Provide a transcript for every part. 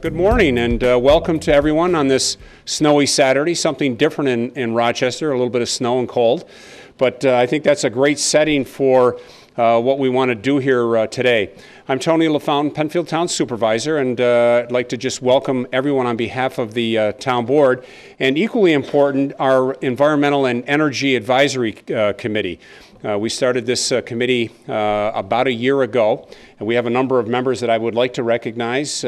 Good morning and welcome to everyone on this snowy Saturday. Something different in Rochester, a little bit of snow and cold. But I think that's a great setting for what we want to do here today. I'm Tony LaFountain, Penfield Town Supervisor, and I'd like to just welcome everyone on behalf of the Town Board, and equally important, our Environmental and Energy Advisory Committee. We started this committee about a year ago, and we have a number of members that I would like to recognize.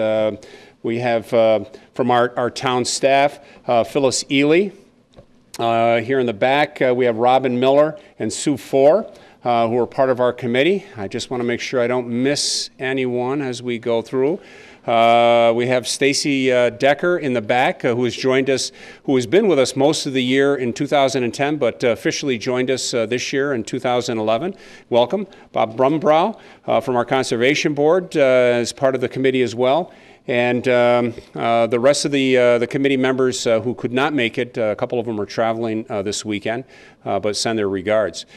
We have from our town staff, Phyllis Ely. Here in the back, we have Robin Miller and Sue Four, who are part of our committee. I just want to make sure I don't miss anyone as we go through. We have Stacy Decker in the back, who has joined us, who has been with us most of the year in 2010, but officially joined us this year in 2011. Welcome. Bob Brumbrow from our Conservation Board as part of the committee as well. And the rest of the committee members who could not make it, a couple of them are traveling this weekend, but send their regards.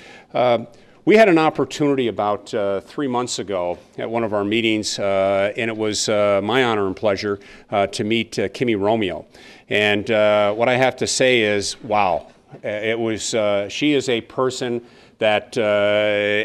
We had an opportunity about 3 months ago at one of our meetings, and it was my honor and pleasure to meet Kimie Romeo. And what I have to say is, wow, it was, she is a person that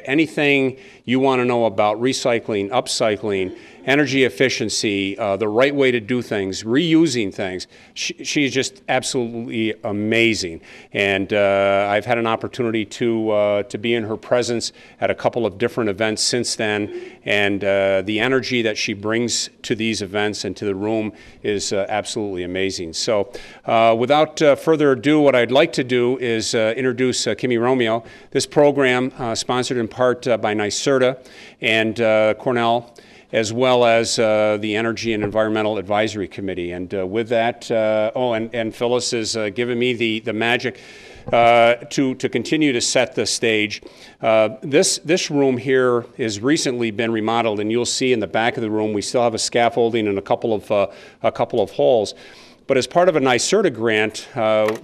anything you want to know about recycling, upcycling, energy efficiency, the right way to do things, reusing things. She's just absolutely amazing. And I've had an opportunity to be in her presence at a couple of different events since then. And the energy that she brings to these events and to the room is absolutely amazing. So without further ado, what I'd like to do is introduce Kimie Romeo. This program, sponsored in part by NYSERDA and Cornell, as well as the Energy and Environmental Advisory Committee. And with that, and Phyllis has given me the magic to continue to set the stage. This room here has recently been remodeled, and you'll see in the back of the room we still have a scaffolding and a couple of holes. But as part of a NYSERDA grant,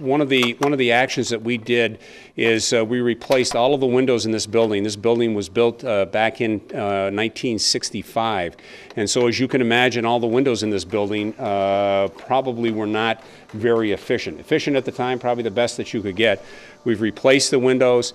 one of the actions that we did is we replaced all of the windows in this building. This building was built back in 1965. And so as you can imagine, all the windows in this building probably were not very efficient. Efficient at the time, probably the best that you could get. We've replaced the windows.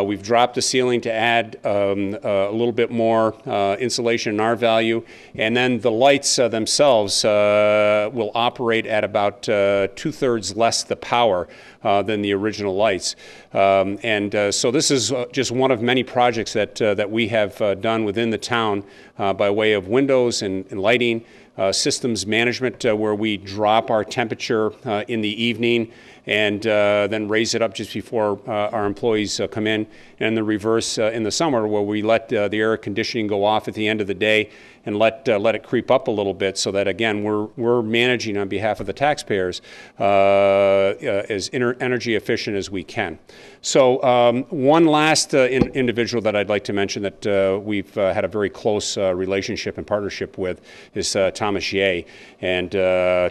We've dropped the ceiling to add a little bit more insulation in our value, and then the lights themselves will operate at about 2/3 less the power than the original lights. So this is just one of many projects that we have done within the town by way of windows and lighting, systems management, where we drop our temperature in the evening and then raise it up just before our employees come in, and the reverse in the summer, where we let the air conditioning go off at the end of the day and let it creep up a little bit, so that again we're managing on behalf of the taxpayers as energy efficient as we can. So one last individual that I'd like to mention that we've had a very close relationship and partnership with is Thomas Ye. And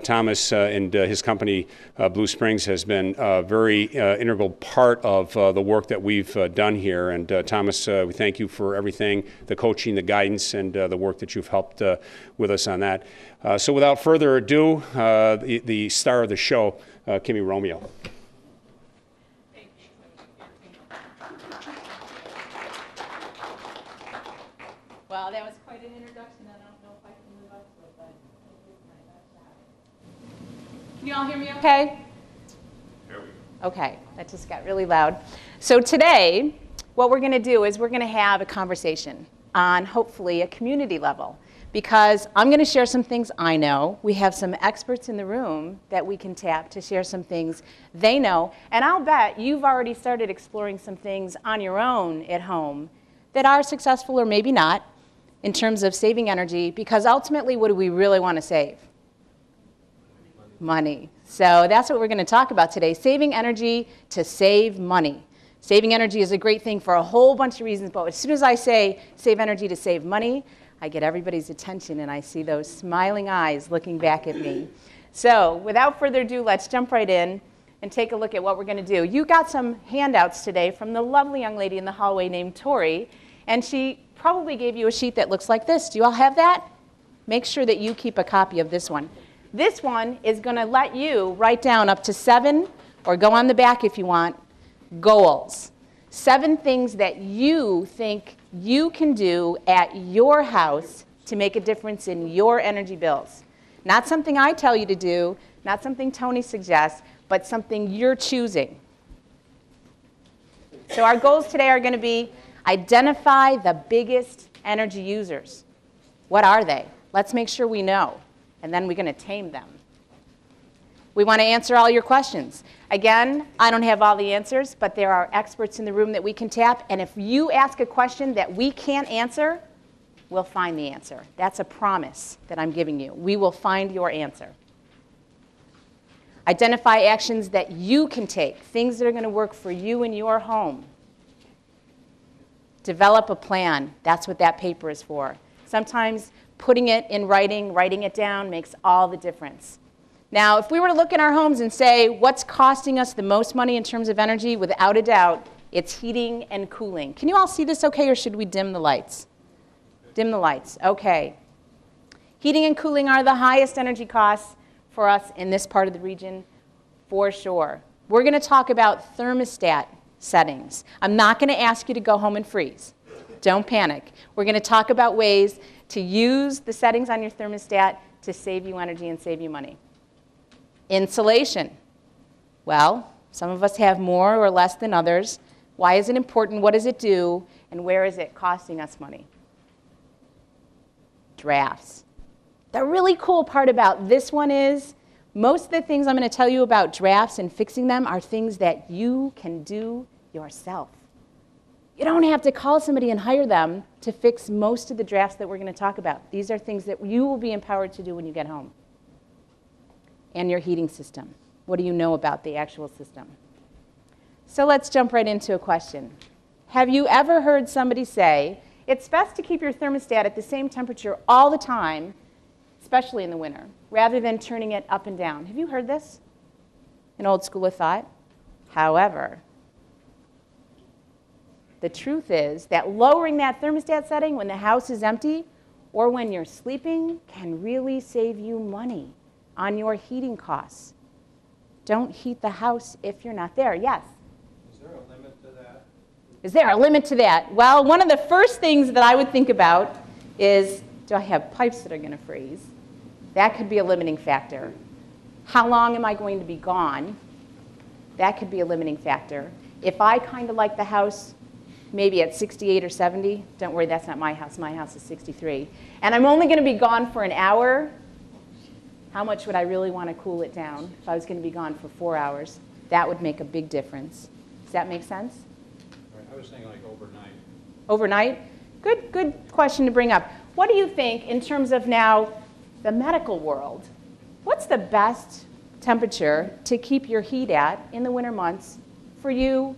Thomas and his company Blue Springs has been a very integral part of the work that we've done here. And Thomas, we thank you for everything, the coaching, the guidance, and the work that you've helped with us on that. So without further ado, the star of the show, Kimie Romeo. Well, that was quite an introduction. I don't know if I can live up to it, but my best shot. Can you all hear me okay? Here we go. Okay, that just got really loud. So today, what we're going to do is we're going to have a conversation on hopefully a community level, because I'm going to share some things I know. We have some experts in the room that we can tap to share some things they know, and I'll bet you've already started exploring some things on your own at home that are successful or maybe not in terms of saving energy, because ultimately, what do we really want to save? Money. So that's what we're going to talk about today, saving energy to save money. Saving energy is a great thing for a whole bunch of reasons, but as soon as I say save energy to save money, I get everybody's attention and I see those smiling eyes looking back at me. So without further ado, let's jump right in and take a look at what we're going to do. You got some handouts today from the lovely young lady in the hallway named Tori, and she probably gave you a sheet that looks like this. Do you all have that? make sure that you keep a copy of this one. This one is going to let you write down up to 7, or go on the back if you want, goals. 7 things that you think you can do at your house to make a difference in your energy bills. Not something I tell you to do, not something Tony suggests, but something you're choosing. So our goals today are going to be identify the biggest energy users. What are they? Let's make sure we know, and then we're going to tame them. We want to answer all your questions. Again, I don't have all the answers, but there are experts in the room that we can tap, and if you ask a question that we can't answer, we'll find the answer. That's a promise that I'm giving you. We will find your answer. Identify actions that you can take, things that are going to work for you in your home. Develop a plan. That's what that paper is for. Sometimes putting it in writing, writing it down, makes all the difference. Now, if we were to look in our homes and say, what's costing us the most money in terms of energy, without a doubt, it's heating and cooling. Can you all see this okay, or should we dim the lights? Dim the lights. Okay. Heating and cooling are the highest energy costs for us in this part of the region, for sure. We're going to talk about thermostat settings. I'm not going to ask you to go home and freeze. Don't panic. We're going to talk about ways to use the settings on your thermostat to save you energy and save you money. Insulation. Well, some of us have more or less than others. Why is it important? What does it do? And where is it costing us money? Drafts. The really cool part about this one is most of the things I'm going to tell you about drafts and fixing them are things that you can do yourself. You don't have to call somebody and hire them to fix most of the drafts that we're going to talk about. These are things that you will be empowered to do when you get home. And your heating system. What do you know about the actual system? So let's jump right into a question. Have you ever heard somebody say, it's best to keep your thermostat at the same temperature all the time, especially in the winter, rather than turning it up and down? Have you heard this? An old school of thought? However, the truth is that lowering that thermostat setting when the house is empty or when you're sleeping can really save you money on your heating costs. Don't heat the house if you're not there. Yes? Is there a limit to that? Is there a limit to that? Well, one of the first things that I would think about is, do I have pipes that are going to freeze? That could be a limiting factor. How long am I going to be gone? That could be a limiting factor. If I kind of like the house maybe at 68 or 70, don't worry, that's not my house. My house is 63. And I'm only going to be gone for an hour. How much would I really want to cool it down if I was going to be gone for 4 hours? That would make a big difference. Does that make sense? Right, I was thinking like overnight. Overnight? Good question to bring up. What do you think in terms of now the medical world? What's the best temperature to keep your heat at in the winter months for you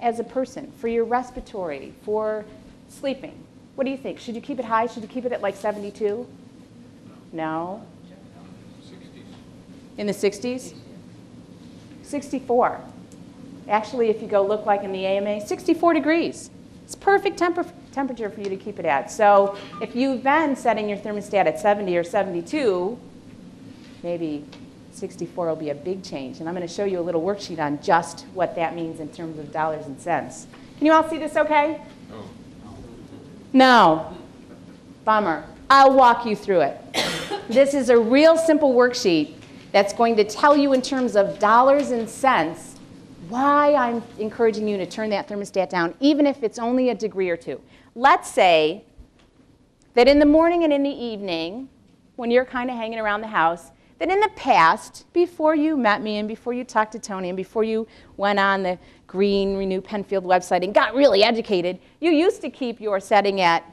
as a person, for your respiratory, for sleeping? What do you think? Should you keep it high? Should you keep it at like 72? No? In the 60s? 64. Actually, if you go look like in the AMA, 64 degrees. It's perfect temperature for you to keep it at. So if you've been setting your thermostat at 70 or 72, maybe 64 will be a big change. And I'm going to show you a little worksheet on just what that means in terms of dollars and cents. Can you all see this okay? No. Bummer. I'll walk you through it. This is a real simple worksheet that's going to tell you in terms of dollars and cents why I'm encouraging you to turn that thermostat down, even if it's only a degree or two. Let's say that in the morning and in the evening, when you're kind of hanging around the house, that in the past, before you met me and before you talked to Tony and before you went on the Green Renew Penfield website and got really educated, you used to keep your setting at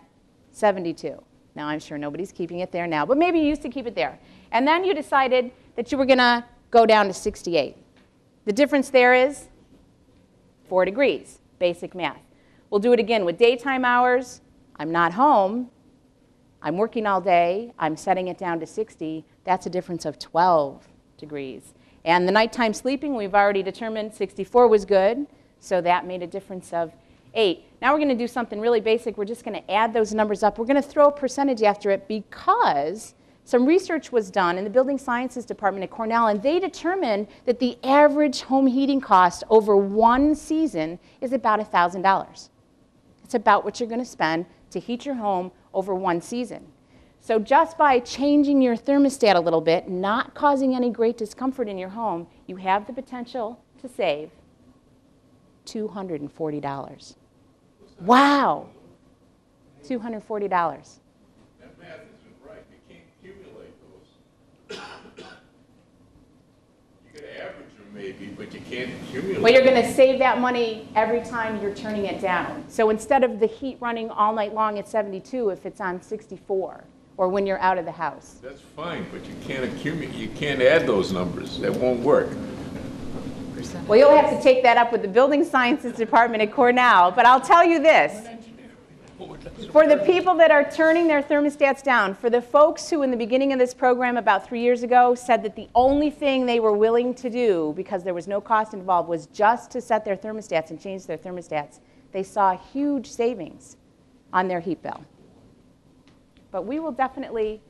72. Now, I'm sure nobody's keeping it there now, but maybe you used to keep it there. And then you decided that you were going to go down to 68. The difference there is 4 degrees, basic math. We'll do it again with daytime hours. I'm not home. I'm working all day. I'm setting it down to 60. That's a difference of 12 degrees. And the nighttime sleeping, we've already determined 64 was good, so that made a difference of 8. Now we're going to do something really basic. We're just going to add those numbers up. We're going to throw a percentage after it because some research was done in the Building Sciences Department at Cornell, and they determined that the average home heating cost over one season is about $1,000. It's about what you're going to spend to heat your home over one season. So just by changing your thermostat a little bit, not causing any great discomfort in your home, you have the potential to save $240. Wow, $240. That math isn't right. You can't accumulate those. You can average them maybe, but you can't accumulate. Well, you're going to save that money every time you're turning it down. So instead of the heat running all night long at 72, if it's on 64, or when you're out of the house. That's fine, but you can't accumulate. You can't add those numbers. That won't work. Well, you'll have to take that up with the Building Sciences Department at Cornell, but I'll tell you this. For the people that are turning their thermostats down, for the folks who in the beginning of this program about 3 years ago said that the only thing they were willing to do, because there was no cost involved, was just to set their thermostats and change their thermostats, they saw huge savings on their heat bill. But we will definitely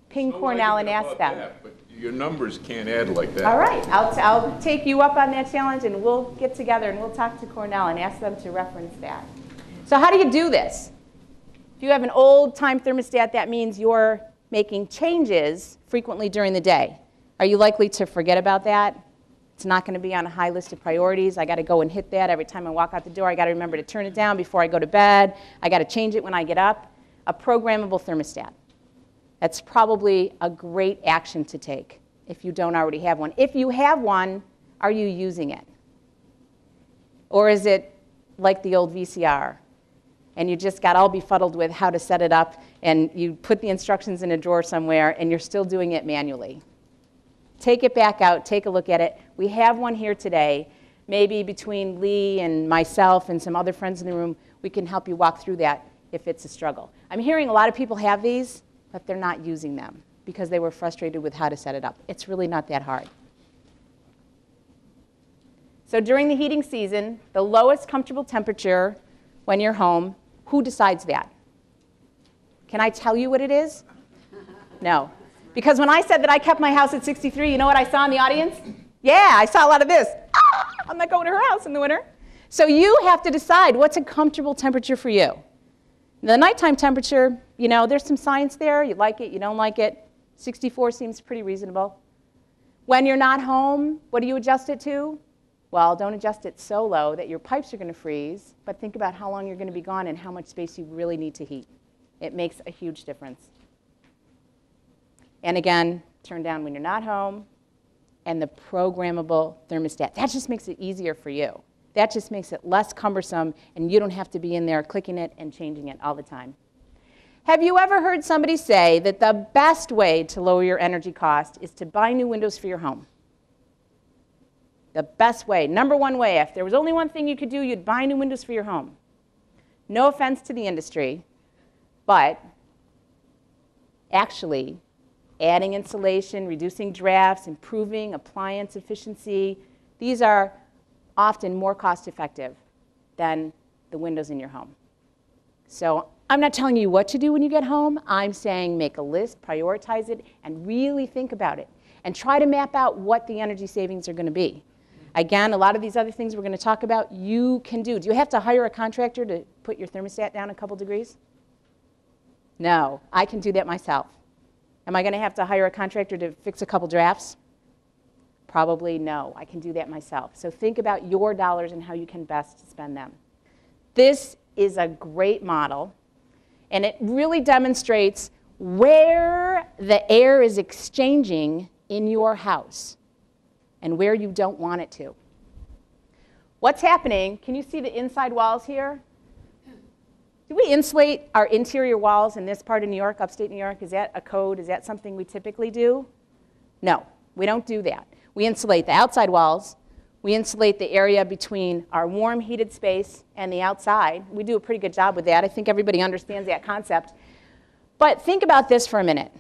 ping Cornell and ask them. That, but your numbers can't add like that. All right, I'll take you up on that challenge, and we'll get together and we'll talk to Cornell and ask them to reference that. So how do you do this? If you have an old-time thermostat, that means you're making changes frequently during the day. Are you likely to forget about that? It's not going to be on a high list of priorities. I got to go and hit that every time I walk out the door. I got to remember to turn it down before I go to bed. I got to change it when I get up. A programmable thermostat. That's probably a great action to take if you don't already have one. If you have one, are you using it? Or is it like the old VCR? And you just got all befuddled with how to set it up, and you put the instructions in a drawer somewhere, and you're still doing it manually. Take it back out. Take a look at it. We have one here today. Maybe between Lee and myself and some other friends in the room, we can help you walk through that if it's a struggle. I'm hearing a lot of people have these, but they're not using them because they were frustrated with how to set it up. It's really not that hard. So during the heating season, the lowest comfortable temperature when you're home, who decides that? Can I tell you what it is? No. Because when I said that I kept my house at 63, you know what I saw in the audience? Yeah, I saw a lot of this. Ah, I'm not going to her house in the winter. So you have to decide what's a comfortable temperature for you. The nighttime temperature, you know, there's some science there. You like it, you don't like it. 64 seems pretty reasonable. When you're not home, what do you adjust it to? Well, don't adjust it so low that your pipes are going to freeze, but think about how long you're going to be gone and how much space you really need to heat. It makes a huge difference. And again, turn down when you're not home, and the programmable thermostat. That just makes it easier for you. That just makes it less cumbersome, and you don't have to be in there clicking it and changing it all the time. Have you ever heard somebody say that the best way to lower your energy cost is to buy new windows for your home? The best way, number one way, if there was only one thing you could do, you'd buy new windows for your home. No offense to the industry, but actually adding insulation, reducing drafts, improving appliance efficiency, these are often more cost-effective than the windows in your home. So I'm not telling you what to do when you get home. I'm saying make a list, prioritize it, and really think about it. And try to map out what the energy savings are going to be. Again, a lot of these other things we're going to talk about, you can do. Do you have to hire a contractor to put your thermostat down a couple degrees? No, I can do that myself. Am I going to have to hire a contractor to fix a couple drafts? Probably no, I can do that myself. So think about your dollars and how you can best spend them. This is a great model, and it really demonstrates where the air is exchanging in your house and where you don't want it to. What's happening? Can you see the inside walls here? Do we insulate our interior walls in this part of New York, upstate New York? Is that a code? Is that something we typically do? No, we don't do that. We insulate the outside walls. We insulate the area between our warm, heated space and the outside. We do a pretty good job with that. I think everybody understands that concept. But think about this for a minute.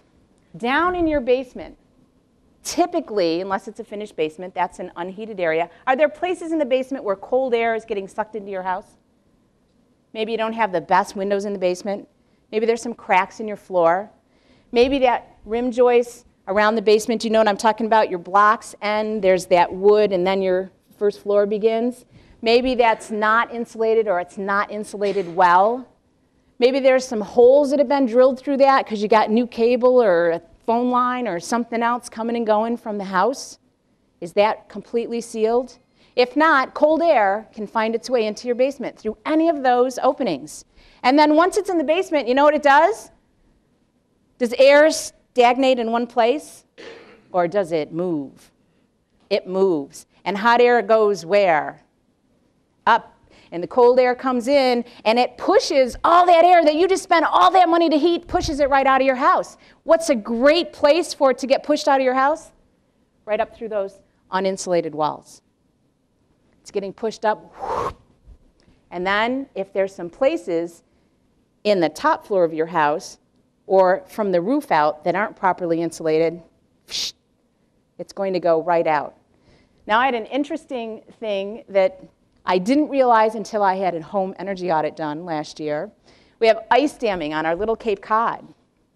Down in your basement, typically, unless it's a finished basement, that's an unheated area. Are there places in the basement where cold air is getting sucked into your house? Maybe you don't have the best windows in the basement. Maybe there's some cracks in your floor. Maybe that rim joist around the basement, do you know what I'm talking about? Your blocks end, there's that wood, and then your first floor begins. Maybe that's not insulated or it's not insulated well. Maybe there's some holes that have been drilled through that because you got new cable or a phone line or something else coming and going from the house. Is that completely sealed? If not, cold air can find its way into your basement through any of those openings. And then once it's in the basement, you know what it does? Does air stagnate in one place, or does it move? It moves. And hot air goes where? Up. And the cold air comes in, and it pushes all that air that you just spent all that money to heat, pushes it right out of your house. What's a great place for it to get pushed out of your house? Right up through those uninsulated walls. It's getting pushed up. And then if there's some places in the top floor of your house or from the roof out that aren't properly insulated, it's going to go right out. Now, I had an interesting thing that I didn't realize until I had a home energy audit done last year. We have ice damming on our little Cape Cod.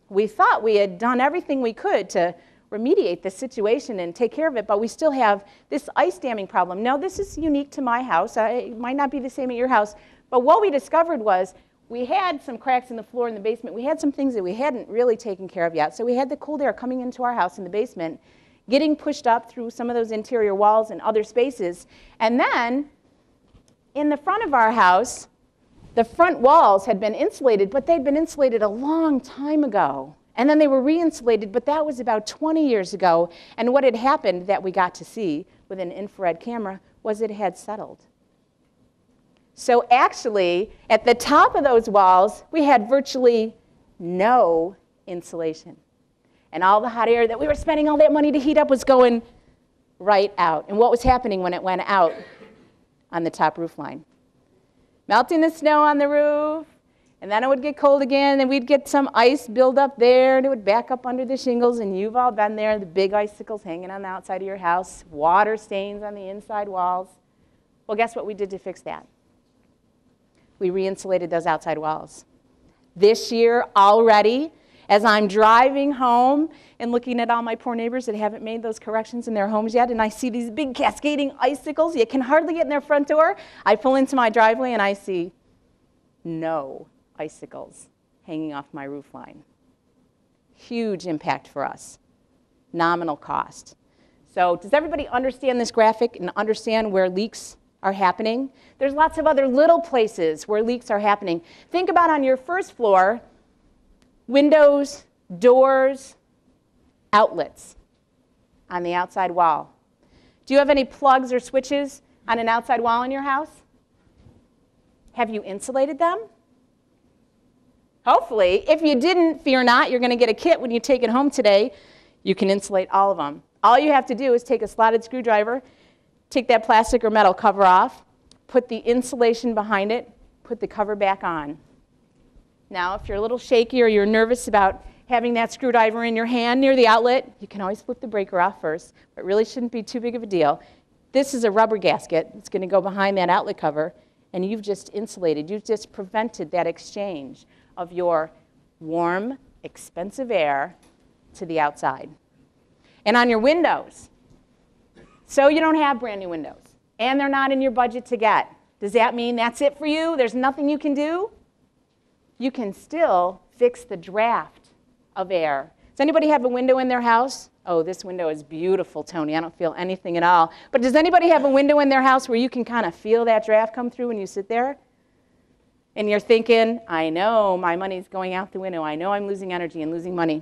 We thought we had done everything we could to remediate this situation and take care of it, but we still have this ice damming problem. Now, this is unique to my house. It might not be the same at your house, but what we discovered was we had some cracks in the floor in the basement. We had some things that we hadn't really taken care of yet, so we had the cold air coming into our house in the basement, getting pushed up through some of those interior walls and other spaces, and then in the front of our house, the front walls had been insulated, but they'd been insulated a long time ago. And then they were re-insulated, but that was about 20 years ago. And what had happened that we got to see with an infrared camera was it had settled. So actually, at the top of those walls, we had virtually no insulation. And all the hot air that we were spending all that money to heat up was going right out. And what was happening when it went out on the top roof line? Melting the snow on the roof. And then it would get cold again, and we'd get some ice build up there, and it would back up under the shingles, and you've all been there, the big icicles hanging on the outside of your house, water stains on the inside walls. Well, guess what we did to fix that? We re-insulated those outside walls. This year already, as I'm driving home and looking at all my poor neighbors that haven't made those corrections in their homes yet, and I see these big cascading icicles, you can hardly get in their front door. I pull into my driveway, and I see no icicles hanging off my roof line. Huge impact for us. Nominal cost. So does everybody understand this graphic and understand where leaks are happening? There's lots of other little places where leaks are happening. Think about on your first floor, windows, doors, outlets on the outside wall. Do you have any plugs or switches on an outside wall in your house? Have you insulated them? Hopefully. If you didn't, fear not, you're going to get a kit when you take it home today. You can insulate all of them. All you have to do is take a slotted screwdriver, take that plastic or metal cover off, put the insulation behind it, put the cover back on. Now, if you're a little shaky or you're nervous about having that screwdriver in your hand near the outlet, you can always flip the breaker off first, but it really shouldn't be too big of a deal. This is a rubber gasket. It's going to go behind that outlet cover, and you've just insulated. You've just prevented that exchange of your warm, expensive air to the outside. And on your windows, so you don't have brand new windows, and they're not in your budget to get. Does that mean that's it for you? There's nothing you can do? You can still fix the draft of air. Does anybody have a window in their house? Oh, this window is beautiful, Tony. I don't feel anything at all. But does anybody have a window in their house where you can kind of feel that draft come through when you sit there? And you're thinking, I know my money's going out the window. I know I'm losing energy and losing money.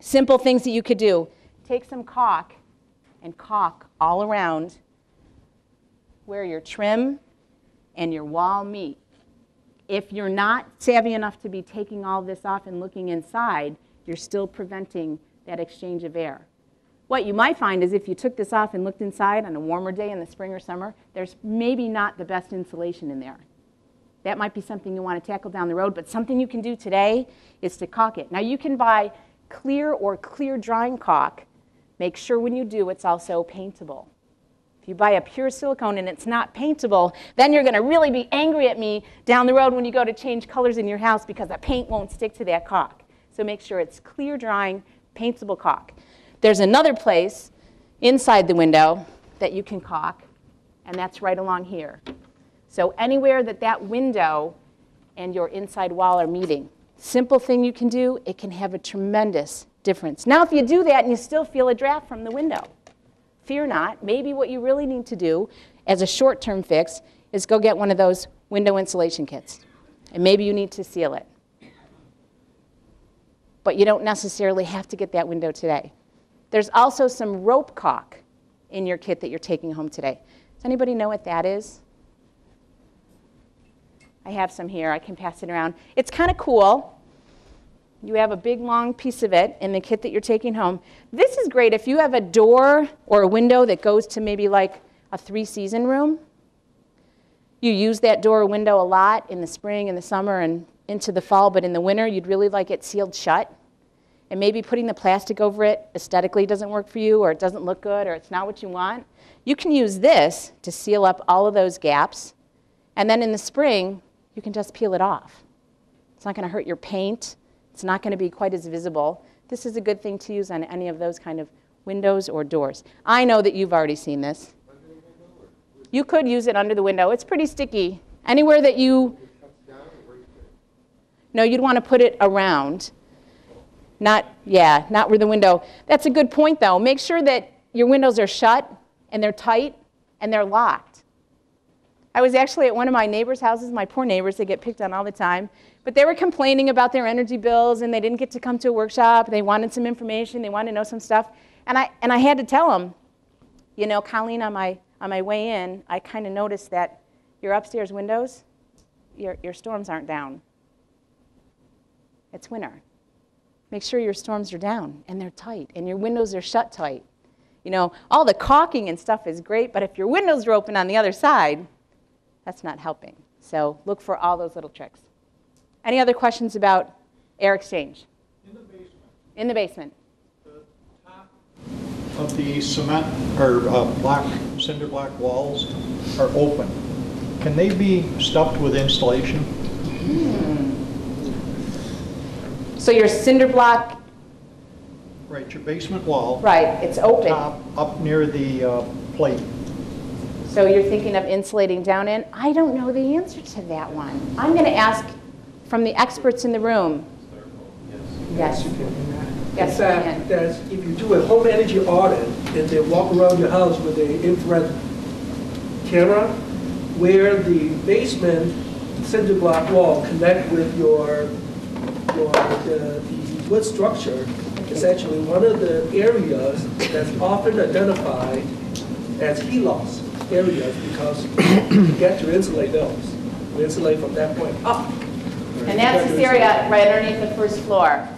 Simple things that you could do. Take some caulk and caulk all around where your trim and your wall meet. If you're not savvy enough to be taking all this off and looking inside, you're still preventing that exchange of air. What you might find is if you took this off and looked inside on a warmer day in the spring or summer, there's maybe not the best insulation in there. That might be something you want to tackle down the road, but something you can do today is to caulk it. Now you can buy clear or clear drying caulk. Make sure when you do it's also paintable. If you buy a pure silicone and it's not paintable, then you're going to really be angry at me down the road when you go to change colors in your house because the paint won't stick to that caulk. So make sure it's clear drying, paintable caulk. There's another place inside the window that you can caulk, and that's right along here. So anywhere that that window and your inside wall are meeting, simple thing you can do, it can have a tremendous difference. Now, if you do that and you still feel a draft from the window, fear not. Maybe what you really need to do as a short-term fix is go get one of those window insulation kits. And maybe you need to seal it. But you don't necessarily have to get that window today. There's also some rope caulk in your kit that you're taking home today. Does anybody know what that is? I have some here. I can pass it around. It's kind of cool. You have a big, long piece of it in the kit that you're taking home. This is great if you have a door or a window that goes to maybe like a 3-season room. You use that door or window a lot in the spring and the summer and into the fall, but in the winter, you'd really like it sealed shut. And maybe putting the plastic over it aesthetically doesn't work for you, or it doesn't look good, or it's not what you want. You can use this to seal up all of those gaps. And then in the spring, you can just peel it off. It's not going to hurt your paint. It's not going to be quite as visible. This is a good thing to use on any of those kind of windows or doors. I know that you've already seen this. You could use it under the window. It's pretty sticky. Anywhere that you... No, you'd want to put it around. Not where the window... That's a good point, though. Make sure that your windows are shut, and they're tight, and they're locked. I was actually at one of my neighbors' houses. My poor neighbors, they get picked on all the time. But they were complaining about their energy bills, and they didn't get to come to a workshop. They wanted some information. They wanted to know some stuff. And I had to tell them, you know, Colleen, on my way in, I kind of noticed that your upstairs windows, your storms aren't down. It's winter. Make sure your storms are down, and they're tight, and your windows are shut tight. You know, all the caulking and stuff is great, but if your windows are open on the other side, that's not helping. So look for all those little tricks. Any other questions about air exchange? In the basement. In the basement. The top of the cement or cinder block walls are open. Can they be stuffed with insulation? So your cinder block. Right, your basement wall. Right, it's open. Top, up near the plate. So you're thinking of insulating down in? I don't know the answer to that one. I'm going to ask from the experts in the room. Yes. You can. Yes, in fact, if you do a home energy audit and they walk around your house with an infrared camera, where the basement cinder block wall connect with the wood structure is actually one of the areas that's often identified as heat loss areas because you get to insulate those. We insulate from that point up. And that's this area right underneath the first floor.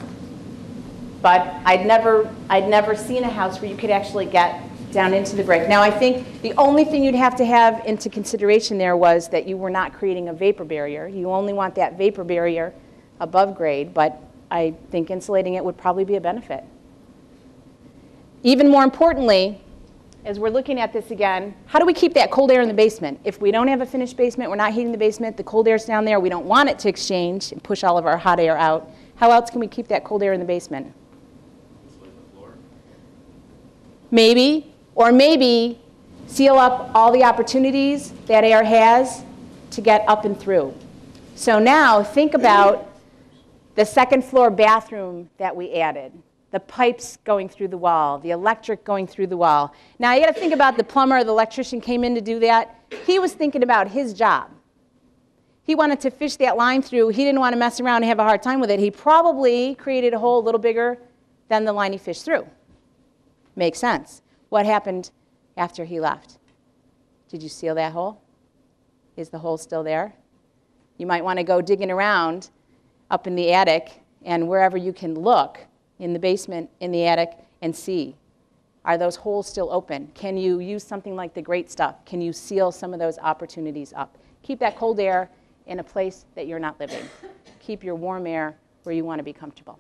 But I'd never seen a house where you could actually get down into the brick. Now I think the only thing you'd have to have into consideration there was that you were not creating a vapor barrier. You only want that vapor barrier above grade, but I think insulating it would probably be a benefit. Even more importantly, as we're looking at this again, how do we keep that cold air in the basement? If we don't have a finished basement, we're not heating the basement, the cold air's down there, we don't want it to exchange and push all of our hot air out. How else can we keep that cold air in the basement? Insulate the floor. Maybe, or maybe seal up all the opportunities that air has to get up and through. So now think about the second floor bathroom that we added. The pipes going through the wall, the electric going through the wall. Now you got to think about the plumber or the electrician came in to do that. He was thinking about his job. He wanted to fish that line through. He didn't want to mess around and have a hard time with it. He probably created a hole a little bigger than the line he fished through. Makes sense. What happened after he left? Did you seal that hole? Is the hole still there? You might want to go digging around up in the attic and wherever you can look in the basement, in the attic, and see, are those holes still open? Can you use something like the great stuff? Can you seal some of those opportunities up? Keep that cold air in a place that you're not living. Keep your warm air where you want to be comfortable.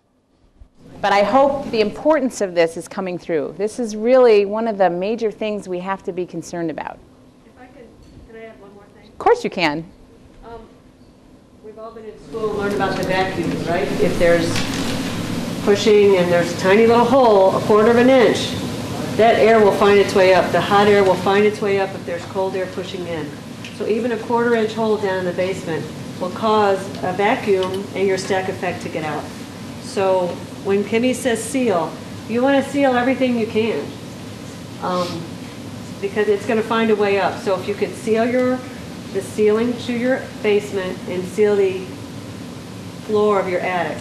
But I hope the importance of this is coming through. This is really one of the major things we have to be concerned about. If I could, can I add one more thing? Of course you can. We've all been in school and learned about the vacuums, right? If there's pushing and there's a tiny little hole, 1/4 of an inch, that air will find its way up. The hot air will find its way up if there's cold air pushing in. So even a 1/4 inch hole down in the basement will cause a vacuum and your stack effect to get out. So when Kimie says seal, you want to seal everything you can because it's going to find a way up. So if you could seal the ceiling to your basement and seal the floor of your attic,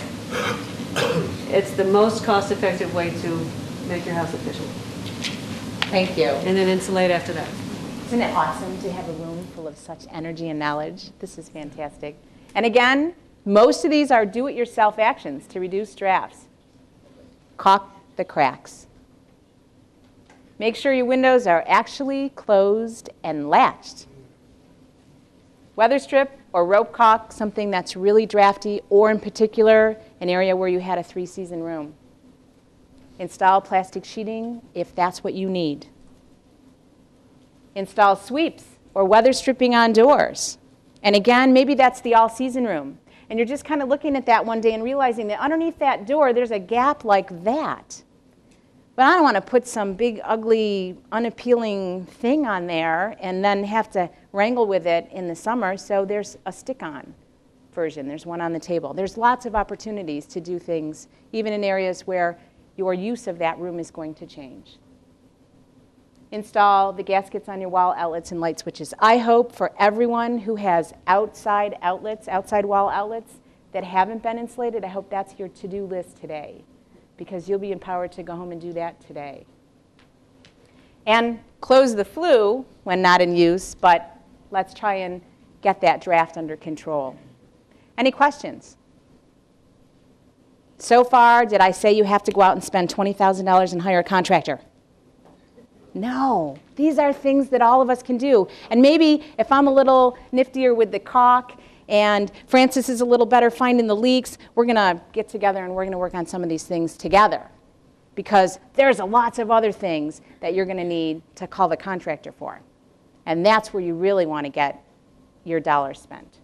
it's the most cost-effective way to make your house efficient. Thank you. And then insulate after that. Isn't it awesome to have a room full of such energy and knowledge? This is fantastic. And again, most of these are do-it-yourself actions to reduce drafts. Caulk the cracks. Make sure your windows are actually closed and latched. Weather strip or rope caulk, something that's really drafty, or in particular, an area where you had a 3-season room. Install plastic sheeting if that's what you need. Install sweeps or weather stripping on doors. And again, maybe that's the all-season room. And you're just kind of looking at that one day and realizing that underneath that door, there's a gap like that. But I don't want to put some big, ugly, unappealing thing on there and then have to wrangle with it in the summer. So there's a stick-on version. There's one on the table. There's lots of opportunities to do things, even in areas where your use of that room is going to change. Install the gaskets on your wall outlets and light switches. I hope for everyone who has outside outlets, outside wall outlets that haven't been insulated, I hope that's your to-do list today, because you'll be empowered to go home and do that today. And close the flue when not in use, but let's try and get that draft under control. Any questions? So far, did I say you have to go out and spend $20,000 and hire a contractor? No. These are things that all of us can do. And maybe if I'm a little niftier with the caulk and Francis is a little better finding the leaks, we're going to get together and we're going to work on some of these things together. Because there's lots of other things that you're going to need to call the contractor for. And that's where you really want to get your dollars spent.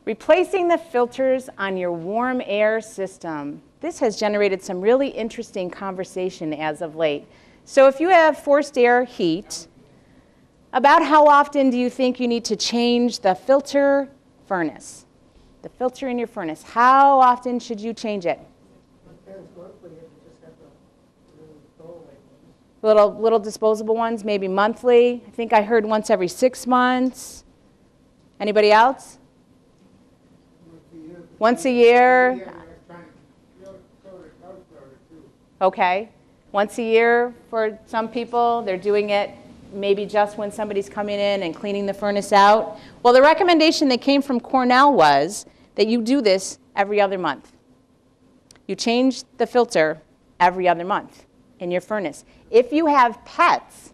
Replacing the filters on your warm air system. This has generated some really interesting conversation as of late. So if you have forced air heat, about how often do you think you need to change the filter furnace? The filter in your furnace. How often should you change it? Little disposable ones, maybe monthly. I think I heard once every 6 months. Anybody else? Once a year. Okay. Once a year for some people. They're doing it maybe just when somebody's coming in and cleaning the furnace out. Well, the recommendation that came from Cornell was that you do this every other month. You change the filter every other month in your furnace. If you have pets,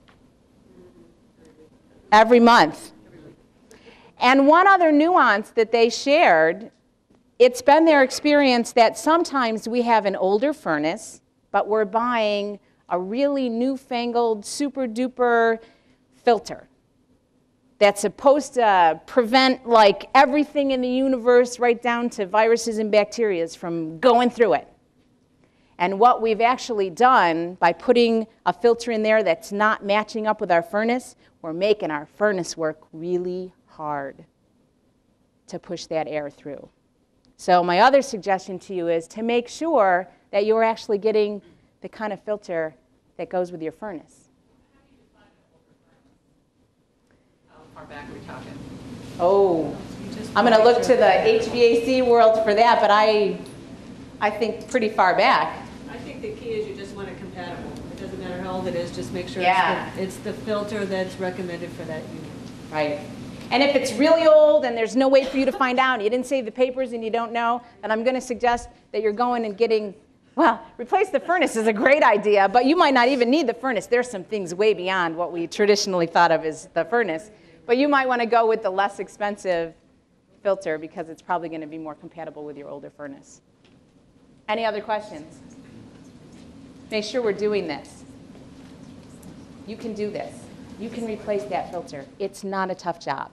every month. And one other nuance that they shared, it's been their experience that sometimes we have an older furnace, but we're buying a really newfangled, super-duper filter that's supposed to prevent like everything in the universe, right down to viruses and bacteria, from going through it. And what we've actually done by putting a filter in there that's not matching up with our furnace, we're making our furnace work really hard to push that air through. So my other suggestion to you is to make sure that you're actually getting the kind of filter that goes with your furnace. How far back are we talking? Oh, I'm going to look to the HVAC world for that, but I think pretty far back. I think the key is you just want it compatible. It doesn't matter how old it is, just make sure it's the filter that's recommended for that unit. Right. And if it's really old and there's no way for you to find out, you didn't save the papers and you don't know, then I'm going to suggest that you're going and getting, well, replace the furnace is a great idea, but you might not even need the furnace. There's some things way beyond what we traditionally thought of as the furnace. But you might want to go with the less expensive filter because it's probably going to be more compatible with your older furnace. Any other questions? Make sure we're doing this. You can do this. You can replace that filter. It's not a tough job.